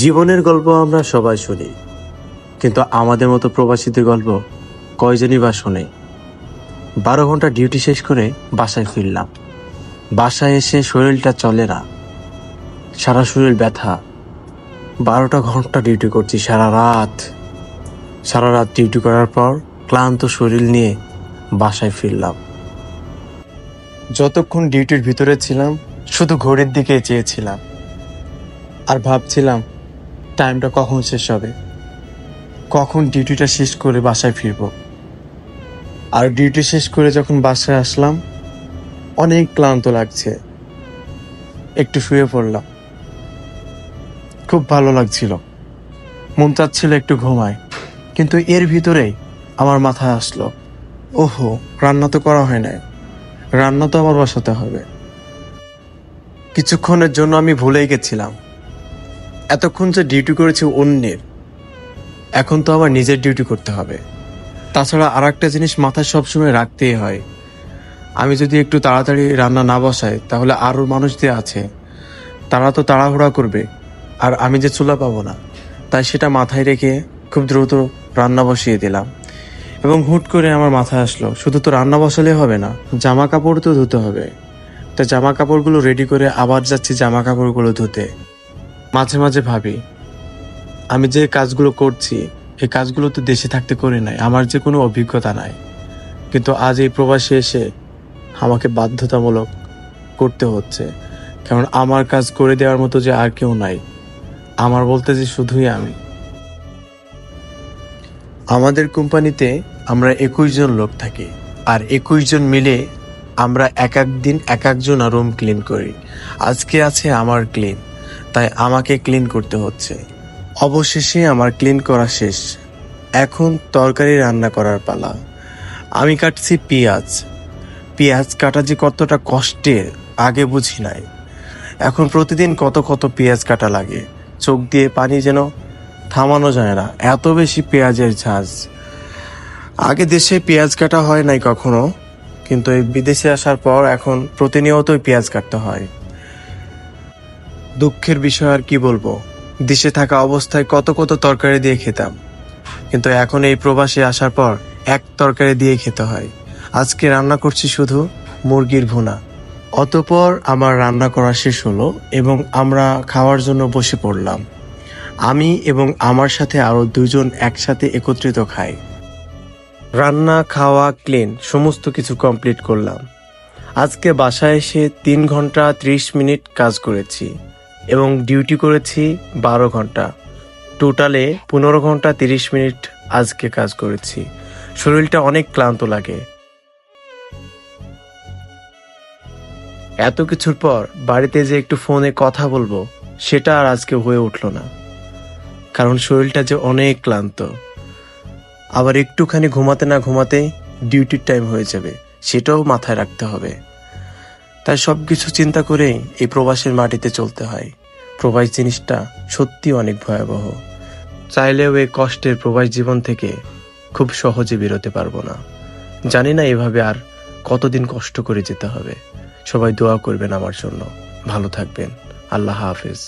জীবনের গল্প আমরা সবাই শুনি, কিন্তু আমাদের মতো প্রবাসীদের গল্প কয়জনই বা শোনে। 12 ঘন্টা ডিউটি শেষ করে বাসায় ফিরলাম। বাসায় এসে শরীরটা চলে না, সারা শরীর ব্যথা। 12টা ঘন্টা ডিউটি করছি সারা রাত ডিউটি করার পর ক্লান্ত শরীর নিয়ে বাসায় ফিরলাম। যতক্ষণ ডিউটির ভিতরে ছিলাম শুধু ঘড়ির দিকে চেয়েছিলাম আর ভাবছিলাম টাইমটা কখন শেষ হবে, কখন ডিউটিটা শেষ করে বাসায় ফিরবো। আর ডিউটি শেষ করে যখন বাসায় আসলাম অনেক ক্লান্ত লাগছে, একটু শুয়ে পড়লাম। খুব ভালো লাগছিল, মন চাচ্ছিল একটু ঘুমায়, কিন্তু এর ভিতরেই আমার মাথায় আসলো, ওহো রান্না তো করা হয় নাই, রান্না তো আমার বসাতে হবে। কিছুক্ষণের জন্য আমি ভুলেই গেছিলাম এতক্ষণ যে ডিউটি করেছি অন্যের, এখন তো আমার নিজের ডিউটি করতে হবে। তাছাড়া আর একটা জিনিস মাথায় সবসময় রাখতেই হয়, আমি যদি একটু তাড়াতাড়ি রান্না না বসাই তাহলে আরও মানুষ যে আছে তারা তো তাড়াহুড়া করবে, আর আমি যে চুলা পাবো না। তাই সেটা মাথায় রেখে খুব দ্রুত রান্না বসিয়ে দিলাম। এবং হুট করে আমার মাথায় আসলো, শুধু তো রান্না বসালে হবে না, জামা কাপড় তো ধুতে হবে। তা জামা কাপড়গুলো রেডি করে আবার যাচ্ছি জামা কাপড়গুলো ধুতে। মাঝে মাঝে ভাবি, আমি যে কাজগুলো করছি এই কাজগুলো তো দেশে থাকতে করে নাই, আমার যে কোনো অভিজ্ঞতা নাই, কিন্তু আজ এই প্রবাসে এসে আমাকে বাধ্যতামূলক করতে হচ্ছে। কারণ আমার কাজ করে দেওয়ার মতো যে আর কেউ নাই, আমার বলতে যে শুধুই আমি। আমাদের কোম্পানিতে আমরা 21 জন লোক থাকি, আর 21 জন মিলে আমরা এক এক দিন এক একজন রুম ক্লিন করি। আজকে আছে আমার ক্লিন, তাই আমাকে ক্লিন করতে হচ্ছে। অবশেষে আমার ক্লিন করা শেষ, এখন তরকারি রান্না করার পালা। আমি কাটছি পেঁয়াজ কাটা যে কতটা কষ্টের আগে বুঝি নাই, এখন প্রতিদিন কত পেঁয়াজ কাটা লাগে, চোখ দিয়ে পানি যেন থামানো যায় না, এত বেশি পেঁয়াজের ঝাঁজ। আগে দেশে পেঁয়াজ কাটা হয় নাই কখনো, কিন্তু এই বিদেশে আসার পর এখন প্রতিনিয়তই পেঁয়াজ কাটতে হয়। দুঃখের বিষয় আর কি বলবো, দেশে থাকা অবস্থায় কত তরকারি দিয়ে খেতাম, কিন্তু এখন এই প্রবাসে আসার পর এক তরকারি দিয়ে খেতে হয়। আজকে রান্না করছি শুধু মুরগির ভুনা। অতঃপর আমার রান্না করা শেষ হলো এবং আমরা খাওয়ার জন্য বসে পড়লাম। আমি এবং আমার সাথে আরো 2 জন একসাথে একত্রিত খাই। রান্না খাওয়া ক্লিন সমস্ত কিছু কমপ্লিট করলাম। আজকে বাসায় এসে 3 ঘন্টা 30 মিনিট কাজ করেছি এবং ডিউটি করেছি 12 ঘন্টা। টোটালে 15 ঘন্টা 30 মিনিট আজকে কাজ করেছি। শরীরটা অনেক ক্লান্ত লাগে। এত কিছুর পর বাড়িতে যে একটু ফোনে কথা বলবো সেটা আর আজকে হয়ে উঠলো না, কারণ শরীরটা যে অনেক ক্লান্ত। আবার একটুখানি ঘুমাতে না ঘুমাতেই ডিউটির টাইম হয়ে যাবে, সেটাও মাথায় রাখতে হবে। তাই সবকিছু চিন্তা করেই এই প্রবাসের মাটিতে চলতে হয়। প্রবাস জিনিসটা সত্যি অনেক ভয়াবহ। চাইলেও এই কষ্টের প্রবাস জীবন থেকে খুব সহজে বেরোতে পারবো না। জানি না এভাবে আর কতদিন কষ্ট করে যেতে হবে। সবাই দোয়া করবেন আমার জন্য। ভালো থাকবেন। আল্লাহ হাফেজ।